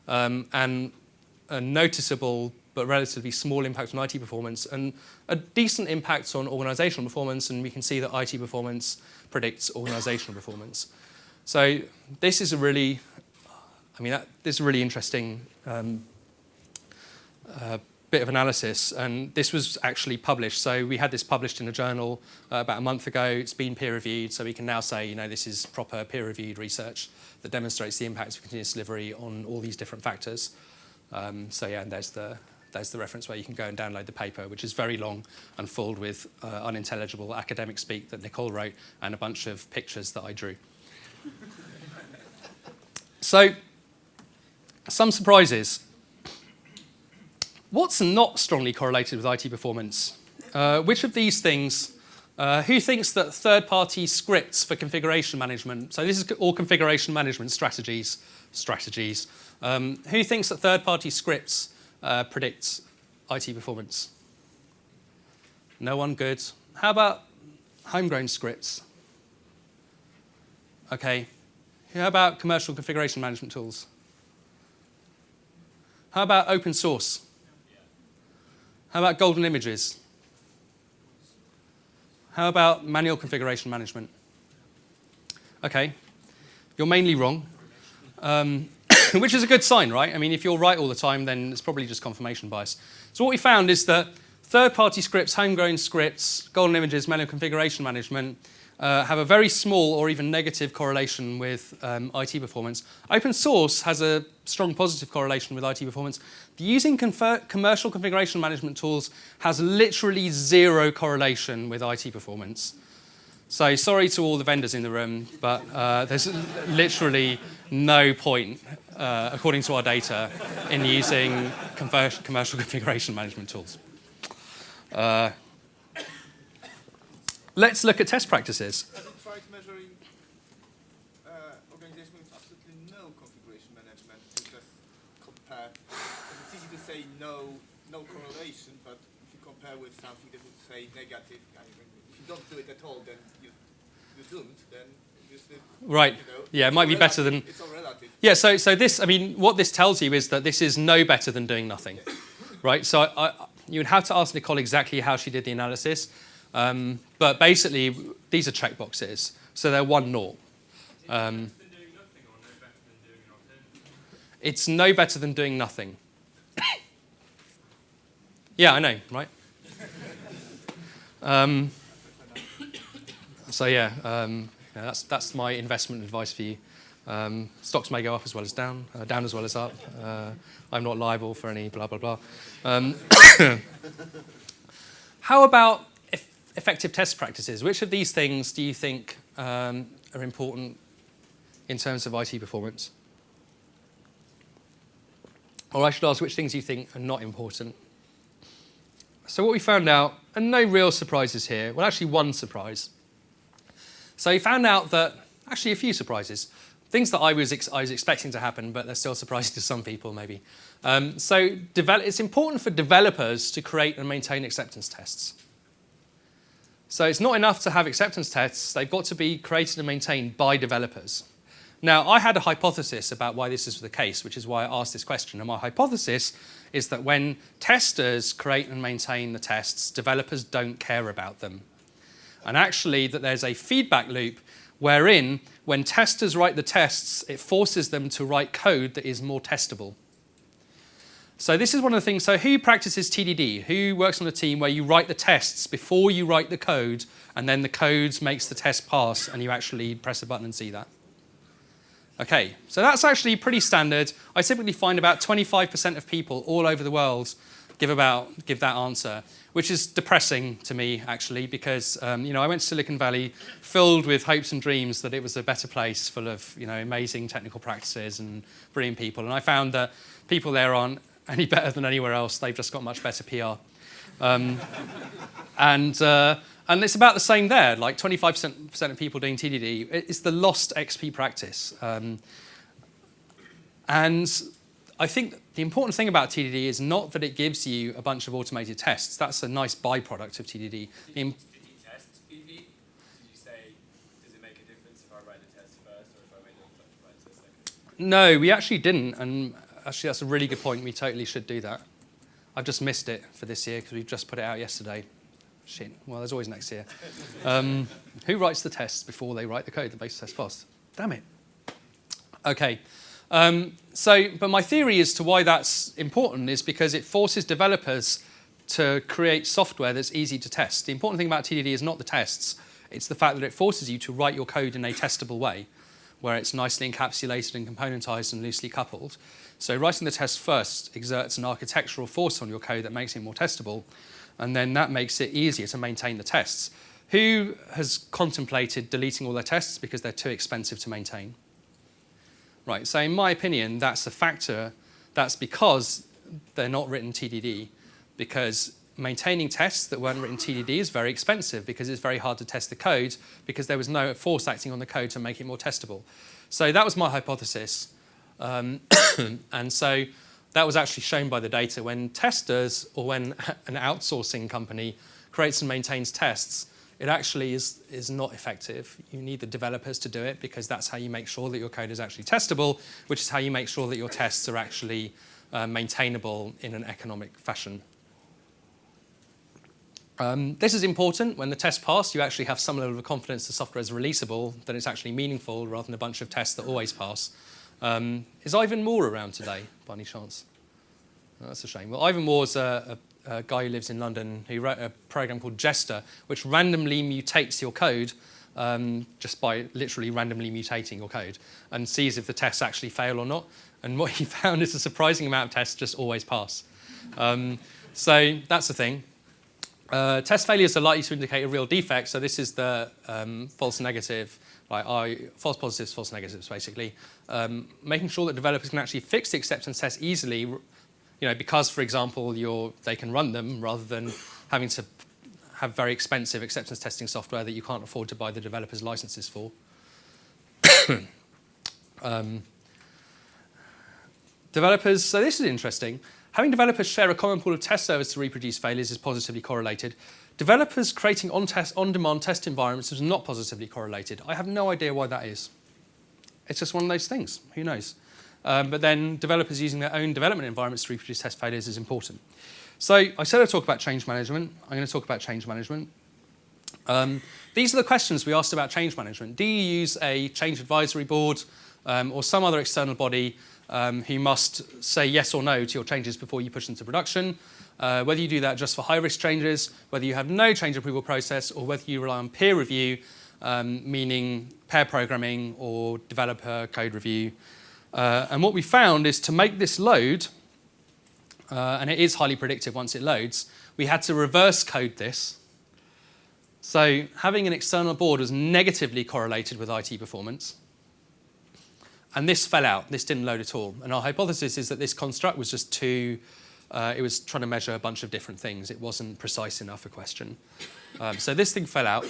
And a noticeable but relatively small impact on IT performance, and a decent impact on organizational performance, and we can see that IT performance predicts organizational performance. So this is a really interesting bit of analysis, and this was actually published. So we had this published in a journal about a month ago. It's been peer-reviewed, so we can now say, this is proper peer-reviewed research that demonstrates the impacts of continuous delivery on all these different factors. And there's the reference where you can go and download the paper, which is very long and filled with unintelligible academic speak that Nicole wrote and a bunch of pictures that I drew. So, some surprises. What's not strongly correlated with IT performance? Which of these things, who thinks that third-party scripts for configuration management, so this is all configuration management strategies. Who thinks that third-party scripts predict IT performance? No one? Good. How about homegrown scripts? Okay. How about commercial configuration management tools? How about open source? How about golden images? How about manual configuration management? Okay, you're mainly wrong, which is a good sign, right? I mean, if you're right all the time, then it's probably just confirmation bias. So what we found is that third-party scripts, homegrown scripts, golden images, manual configuration management have a very small or even negative correlation with IT performance. Open source has a strong positive correlation with IT performance. Using commercial configuration management tools has literally zero correlation with IT performance. So sorry to all the vendors in the room, but there's literally no point according to our data, in using commercial configuration management tools. Let's look at test practices. Have you tried measuring organization with absolutely no configuration management to just compare? Because it's easy to say no correlation, but if you compare with something that would say negative, I mean, if you don't do it at all, then you're doomed. Then obviously, Right. you know, Yeah, it might be better than. It's all relative. Yeah. So this, I mean, what this tells you is that this is no better than doing nothing, right? So you would have to ask Nicole exactly how she did the analysis, but basically these are checkboxes, so they're 1-0. It's no better than doing nothing. Yeah, I know, right? So yeah, that's my investment advice for you. Stocks may go up as well as down as well as up. I'm not liable for any blah, blah, blah. How about effective test practices? Which of these things do you think are important in terms of IT performance? Or I should ask, which things do you think are not important? So what we found out, and no real surprises here, well, actually one surprise. So we found out that, actually a few surprises, things that I was expecting to happen, but they're still surprising to some people maybe. So it's important for developers to create and maintain acceptance tests. So it's not enough to have acceptance tests, they've got to be created and maintained by developers. Now, I had a hypothesis about why this is the case, which is why I asked this question. And my hypothesis is that when testers create and maintain the tests, developers don't care about them. And actually, that there's a feedback loop wherein, when testers write the tests, it forces them to write code that is more testable. So this is one of the things. So who practices TDD? Who works on a team where you write the tests before you write the code, and then the code makes the test pass, and you actually press a button and see that? Okay, so that's actually pretty standard. I typically find about 25% of people all over the world give that answer, which is depressing to me, actually, because I went to Silicon Valley filled with hopes and dreams that it was a better place full of amazing technical practices and brilliant people. And I found that people there aren't any better than anywhere else. They've just got much better PR. And it's about the same there, like 25% of people doing TDD. It's the lost XP practice. And I think the important thing about TDD is not that it gives you a bunch of automated tests. That's a nice byproduct of TDD. Did you test BV? Did you say, does it make a difference if I write the test first or if I write the test second? No, we actually didn't. And actually, that's a really good point. We totally should do that. I've just missed it for this year because we've just put it out yesterday. Shit. Well, there's always next year. Who writes the tests before they write the code that makes the test pass? Damn it. Okay. But my theory as to why that's important is because it forces developers to create software that's easy to test. The important thing about TDD is not the tests. It's the fact that it forces you to write your code in a testable way, where it's nicely encapsulated and componentized and loosely coupled. So writing the test first exerts an architectural force on your code that makes it more testable, and then that makes it easier to maintain the tests. Who has contemplated deleting all their tests because they're too expensive to maintain? Right, so in my opinion, that's a factor. That's because they're not written TDD, because maintaining tests that weren't written TDD is very expensive because it's very hard to test the code because there was no force acting on the code to make it more testable. So that was my hypothesis. And so that was actually shown by the data. When testers or when an outsourcing company creates and maintains tests, it actually is not effective. You need the developers to do it because that's how you make sure that your code is actually testable, which is how you make sure that your tests are actually maintainable in an economic fashion. This is important. When the test pass, you actually have some level of confidence the software is releasable, that it's actually meaningful rather than a bunch of tests that always pass. Is Ivan Moore around today, by any chance? Oh, that's a shame. Well, Ivan Moore's a guy who lives in London who wrote a program called Jester, which randomly mutates your code just by literally randomly mutating your code and sees if the tests actually fail or not. And what he found is a surprising amount of tests just always pass. So that's the thing. Test failures are likely to indicate a real defect. So this is the false negative, false positives, false negatives, basically. Making sure that developers can actually fix the acceptance test easily, because, for example, they can run them rather than having to have very expensive acceptance testing software that you can't afford to buy the developers' licenses for. Developers, so this is interesting. Having developers share a common pool of test servers to reproduce failures is positively correlated. Developers creating on-demand test environments is not positively correlated. I have no idea why that is. It's just one of those things. Who knows? But then developers using their own development environments to reproduce test failures is important. So I said I'd talk about change management. I'm going to talk about change management. These are the questions we asked about change management. Do you use a change advisory board or some other external body who must say yes or no to your changes before you push them to production? Whether you do that just for high-risk changes, whether you have no change approval process, or whether you rely on peer review, meaning pair programming or developer code review. And what we found is to make this load, and it is highly predictive once it loads, we had to reverse code this. So having an external board was negatively correlated with IT performance. And this fell out. This didn't load at all. And our hypothesis is that this construct was just too, it was trying to measure a bunch of different things. It wasn't precise enough a question. So this thing fell out.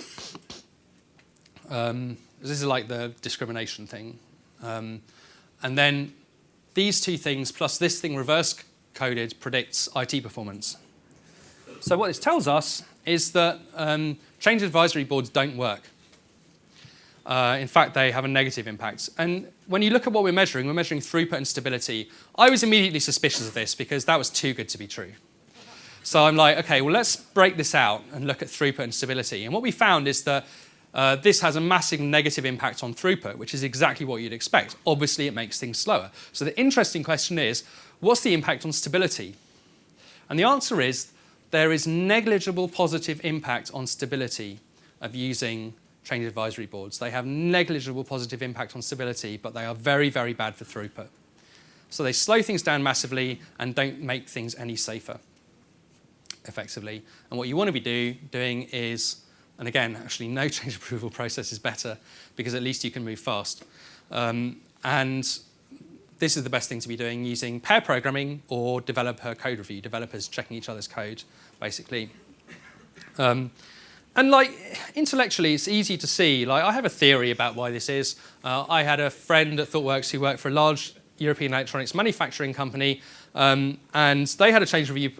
This is like the discrimination thing. And then these two things plus this thing reverse-coded predicts IT performance. So what this tells us is that change advisory boards don't work. In fact, they have a negative impact. And when you look at what we're measuring throughput and stability. I was immediately suspicious of this because that was too good to be true. So I'm like, okay, well, let's break this out and look at throughput and stability. And what we found is that this has a massive negative impact on throughput, which is exactly what you'd expect. Obviously, it makes things slower. So the interesting question is, what's the impact on stability? And the answer is, there is negligible positive impact on stability of using change advisory boards. They have negligible positive impact on stability, but they are very, very bad for throughput. So they slow things down massively and don't make things any safer, effectively. And what you want to be doing is, and again, actually no change approval process is better because at least you can move fast. And this is the best thing to be doing using pair programming or developer code review, developers checking each other's code, basically. And intellectually, it's easy to see. I have a theory about why this is. I had a friend at ThoughtWorks who worked for a large European electronics manufacturing company, and they had a change review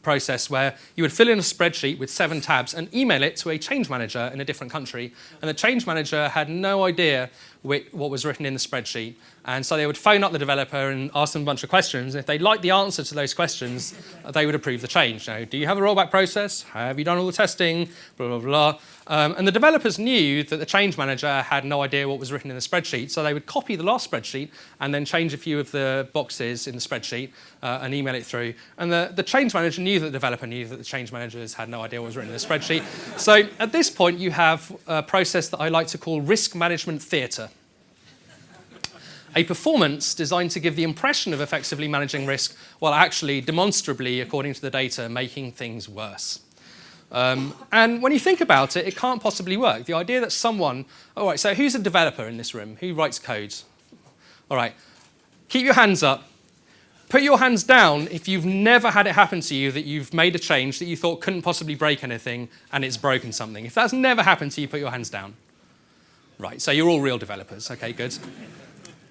process where you would fill in a spreadsheet with 7 tabs and email it to a change manager in a different country. And the change manager had no idea what was written in the spreadsheet. And so they would phone up the developer and ask them a bunch of questions. And if they liked the answer to those questions, they would approve the change. Do you have a rollback process? Have you done all the testing? Blah, blah, blah. And the developers knew that the change manager had no idea what was written in the spreadsheet. So they would copy the last spreadsheet and then change a few of the boxes in the spreadsheet and email it through. And the change manager knew that the developer knew that the change managers had no idea what was written in the spreadsheet. So at this point, you have a process that I like to call risk management theatre. A performance designed to give the impression of effectively managing risk while actually demonstrably, according to the data, making things worse. And when you think about it, it can't possibly work. The idea that someone... All right, so who's a developer in this room? Who writes code? All right, keep your hands up. Put your hands down if you've never had it happen to you that you've made a change that you thought couldn't possibly break anything and it's broken something. If that's never happened to you, put your hands down. Right, so you're all real developers. Okay, good.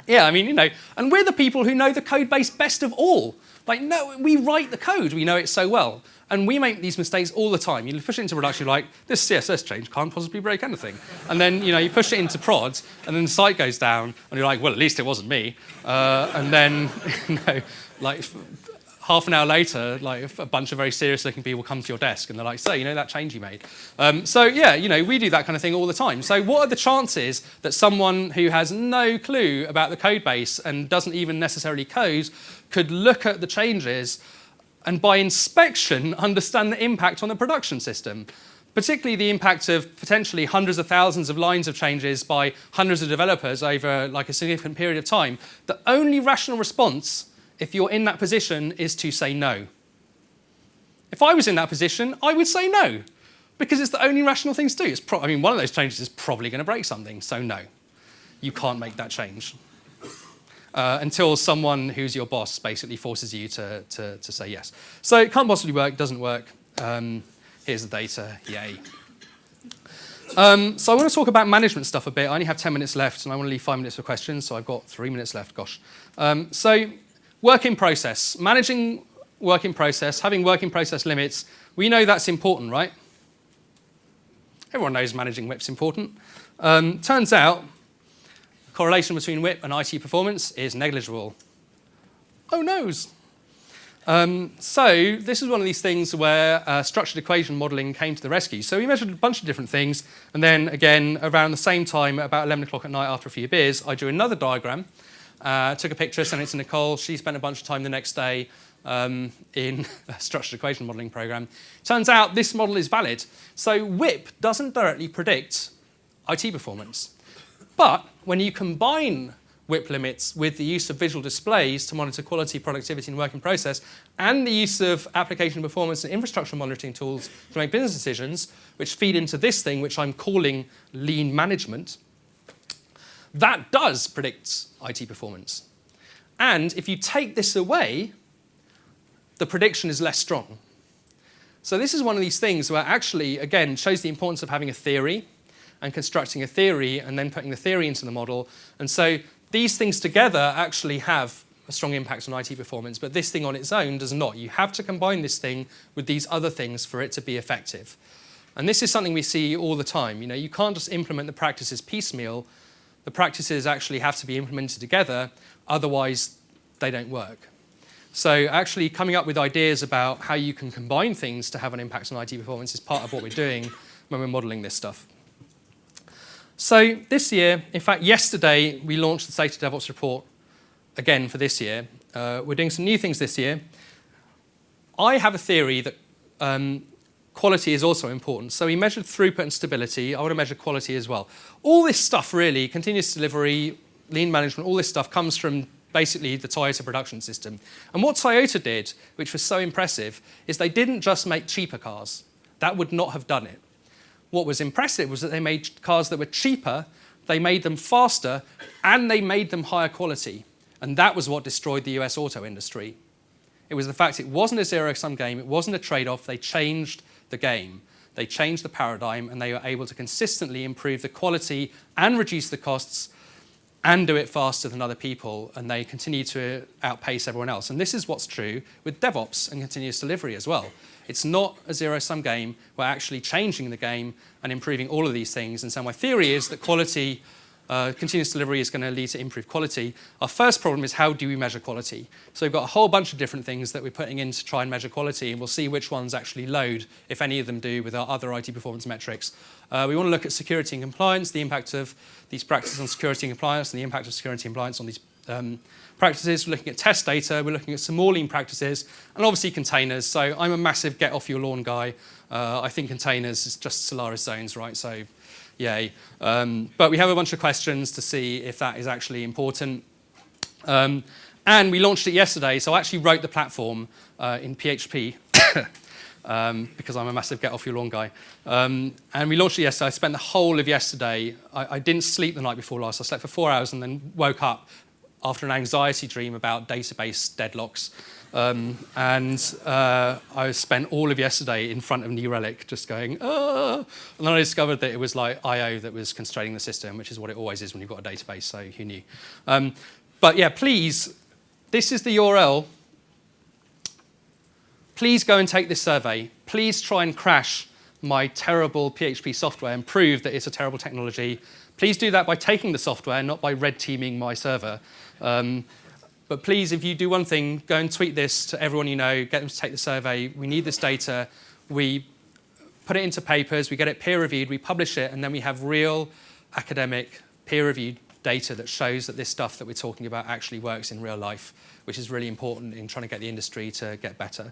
Yeah, I mean, and we're the people who know the code base best of all. No, we write the code, we know it so well. And we make these mistakes all the time. You push it into production, you're like, this CSS change can't possibly break anything. And then, you push it into prod, and then the site goes down, and you're like, well, at least it wasn't me. And then, half an hour later, a bunch of very serious-looking people come to your desk, and they're like, so, that change you made. We do that kind of thing all the time. So what are the chances that someone who has no clue about the code base and doesn't even necessarily code could look at the changes and by inspection understand the impact on the production system? Particularly the impact of potentially hundreds of thousands of lines of changes by hundreds of developers over a significant period of time. The only rational response if you're in that position is to say no. If I was in that position, I would say no, because it's the only rational thing to do. I mean, one of those changes is probably going to break something, so no. You can't make that change. Until someone who's your boss basically forces you to say yes. So it can't possibly work, doesn't work. Here's the data, yay. So I want to talk about management stuff a bit. I only have 10 minutes left, and I want to leave 5 minutes for questions, so I've got 3 minutes left, gosh. So work in process. Managing work in process, having work in process limits, we know that's important, right? Everyone knows managing WIP's important. Turns out, correlation between WIP and IT performance is negligible. Oh noes. So this is one of these things where structured equation modeling came to the rescue. So we measured a bunch of different things, and then again, around the same time, about 11 o'clock at night after a few beers, I drew another diagram, took a picture, sent it to Nicole. She spent a bunch of time the next day in a structured equation modeling program. Turns out this model is valid. So WIP doesn't directly predict IT performance. But when you combine WIP limits with the use of visual displays to monitor quality, productivity, and work in process, and the use of application performance and infrastructure monitoring tools to make business decisions, which feed into this thing, which I'm calling lean management, that does predict IT performance. And if you take this away, the prediction is less strong. So this is one of these things where actually, again, shows the importance of having a theory and constructing a theory and then putting the theory into the model. And so these things together actually have a strong impact on IT performance, but this thing on its own does not. You have to combine this thing with these other things for it to be effective. And this is something we see all the time. You know, you can't just implement the practices piecemeal. The practices actually have to be implemented together, otherwise they don't work. So actually coming up with ideas about how you can combine things to have an impact on IT performance is part of what we're doing when we're modeling this stuff. So this year, in fact, yesterday, we launched the State of DevOps report again for this year. We're doing some new things this year. I have a theory that quality is also important. So we measured throughput and stability. I want to measure quality as well. All this stuff really, continuous delivery, lean management, all this stuff comes from basically the Toyota production system. And what Toyota did, which was so impressive, is they didn't just make cheaper cars. That would not have done it. What was impressive was that they made cars that were cheaper, they made them faster, and they made them higher quality. And that was what destroyed the US auto industry. It was the fact it wasn't a zero-sum game, it wasn't a trade-off, they changed the game. They changed the paradigm, and they were able to consistently improve the quality and reduce the costs and do it faster than other people, and they continue to outpace everyone else. And this is what's true with DevOps and continuous delivery as well. It's not a zero-sum game. We're actually changing the game and improving all of these things. And so my theory is that quality, continuous delivery is going to lead to improved quality. Our first problem is how do we measure quality? So we've got a whole bunch of different things that we're putting in to try and measure quality, and we'll see which ones actually load, if any of them do, with our other IT performance metrics. We want to look at security and compliance, the impact of these practices on security and compliance, and the impact of security and compliance on these practices. We're looking at test data, we're looking at some more lean practices, and obviously containers. So I'm a massive get off your lawn guy. I think containers is just Solaris zones, right? So yay. But we have a bunch of questions to see if that is actually important. And we launched it yesterday, so I actually wrote the platform in PHP. Because I'm a massive get off your lawn guy. And we launched it yesterday. I spent the whole of yesterday, I didn't sleep the night before last. I slept for 4 hours and then woke up after an anxiety dream about database deadlocks. I spent all of yesterday in front of New Relic just going, ah. And then I discovered that it was like I/O that was constraining the system, which is what it always is when you've got a database, so who knew? But yeah, please, this is the URL. Please go and take this survey. Please try and crash my terrible PHP software and prove that it's a terrible technology. Please do that by taking the software, not by red teaming my server. But please, if you do one thing, go and tweet this to everyone you know, get them to take the survey. We need this data. We put it into papers, we get it peer-reviewed, we publish it, and then we have real academic peer-reviewed data that shows that this stuff that we're talking about actually works in real life, which is really important in trying to get the industry to get better.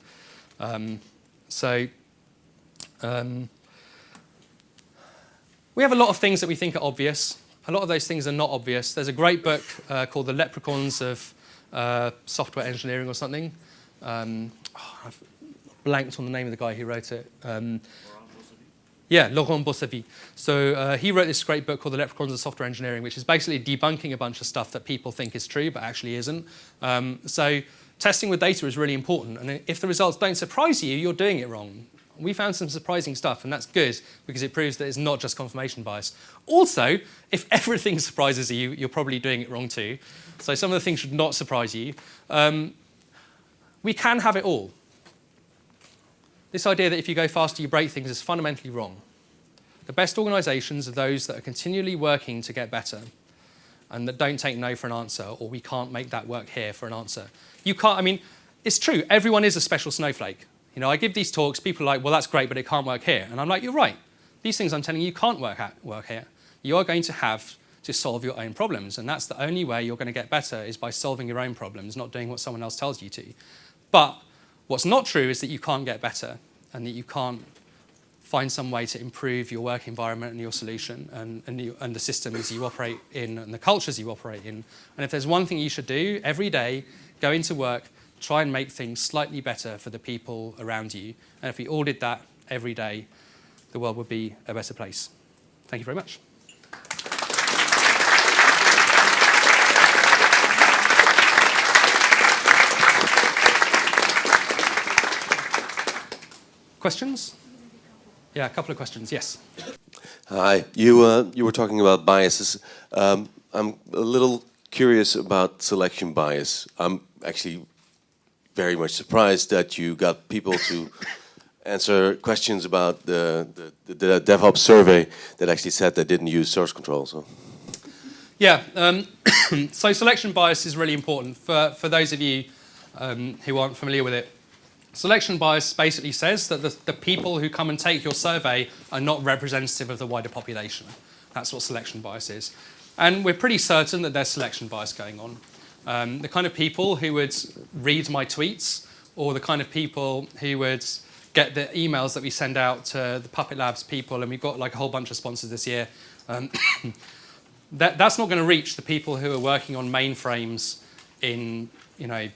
We have a lot of things that we think are obvious. A lot of those things are not obvious. There's a great book called The Leprechauns of Software Engineering or something. blanked on the name of the guy who wrote it. Yeah, Laurent Bossavy. So he wrote this great book called The Leprechauns of Software Engineering, which is basically debunking a bunch of stuff that people think is true but actually isn't. So testing with data is really important. And if the results don't surprise you, you're doing it wrong. We found some surprising stuff, and that's good because it proves that it's not just confirmation bias. Also, if everything surprises you, you're probably doing it wrong too. So some of the things should not surprise you. We can have it all. This idea that if you go faster, you break things is fundamentally wrong. The best organizations are those that are continually working to get better and that don't take no for an answer, or we can't make that work here for an answer. You can't, I mean, it's true, everyone is a special snowflake. You know, I give these talks, people are like, well, that's great, but it can't work here. And I'm like, you're right. These things I'm telling you can't work here. You are going to have to solve your own problems, and that's the only way you're going to get better is by solving your own problems, not doing what someone else tells you to. But what's not true is that you can't get better and that you can't find some way to improve your work environment and your solution and the systems you operate in and the cultures you operate in. And if there's one thing you should do every day, go into work, try and make things slightly better for the people around you. And if we all did that every day, the world would be a better place. Thank you very much. Questions? Yeah, a couple of questions, yes. Hi, you were talking about biases. I'm a little curious about selection bias. I'm actually very much surprised that you got people to answer questions about the DevOps survey that actually said they didn't use source control. So. Yeah, so selection bias is really important for those of you who aren't familiar with it. Selection bias basically says that the people who come and take your survey are not representative of the wider population. That's what selection bias is. And we're pretty certain that there's selection bias going on. The kind of people who would read my tweets or the kind of people who would get the emails that we send out to the Puppet Labs people, and we've got like a whole bunch of sponsors this year, that's not going to reach the people who are working on mainframes in, you know,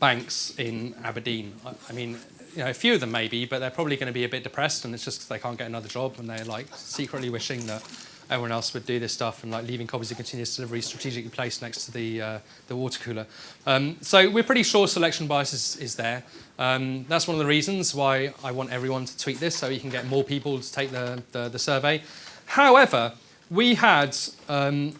banks in Aberdeen. I mean, you know, a few of them maybe, but they're probably going to be a bit depressed, and it's just because they can't get another job, and they're like secretly wishing that everyone else would do this stuff and like leaving copies of continuous delivery strategically placed next to the water cooler. So we're pretty sure selection bias is there. That's one of the reasons why I want everyone to tweet this, so you can get more people to take the survey. However, we had over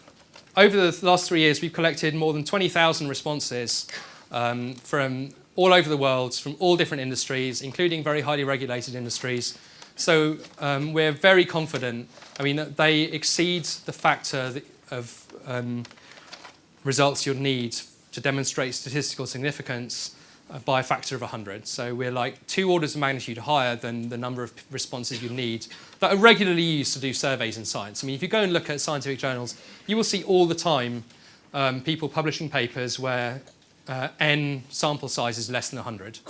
the last 3 years, we've collected more than 20,000 responses from all over the world, from all different industries, including very highly regulated industries. So we're very confident. I mean, they exceed the factor of results you'll need to demonstrate statistical significance by a factor of 100. So we're like 2 orders of magnitude higher than the number of responses you need that are regularly used to do surveys in science. I mean, if you go and look at scientific journals, you will see all the time people publishing papers where N sample size is less than 100.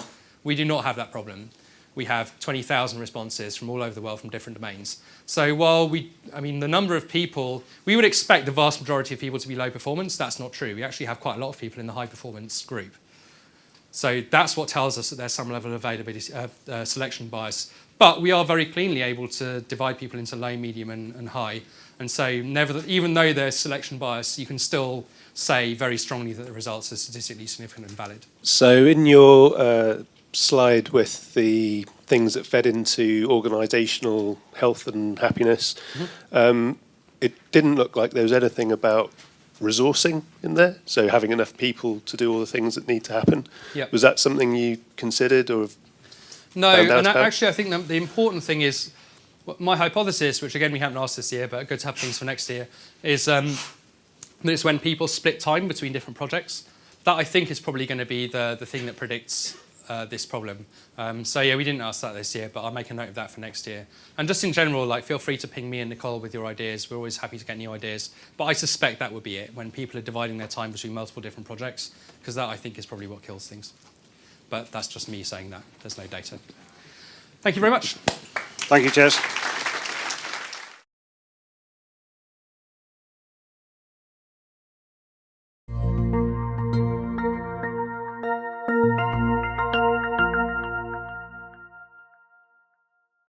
We do not have that problem. We have 20,000 responses from all over the world from different domains. So while the number of people, we would expect the vast majority of people to be low performance. That's not true. We actually have quite a lot of people in the high performance group. So that's what tells us that there's some level of availability, selection bias. But we are very cleanly able to divide people into low, medium, and high. And so even though there's selection bias, you can still say very strongly that the results are statistically significant and valid. So in your slide with the things that fed into organisational health and happiness, it didn't look like there was anything about resourcing in there, so having enough people to do all the things that need to happen. Yep. Was that something you considered or No, found out and about? actually I think the important thing is, my hypothesis, which again we haven't asked this year, but good to have things for next year, is that it's when people split time between different projects. That I think is probably going to be the thing that predicts this problem. So yeah, we didn't ask that this year, but I'll make a note of that for next year. And just in general, like, feel free to ping me and Nicole with your ideas. We're always happy to get new ideas. But I suspect that would be it, when people are dividing their time between multiple different projects, because that I think is probably what kills things. But that's just me saying that. There's no data. Thank you very much. Thank you, Jez.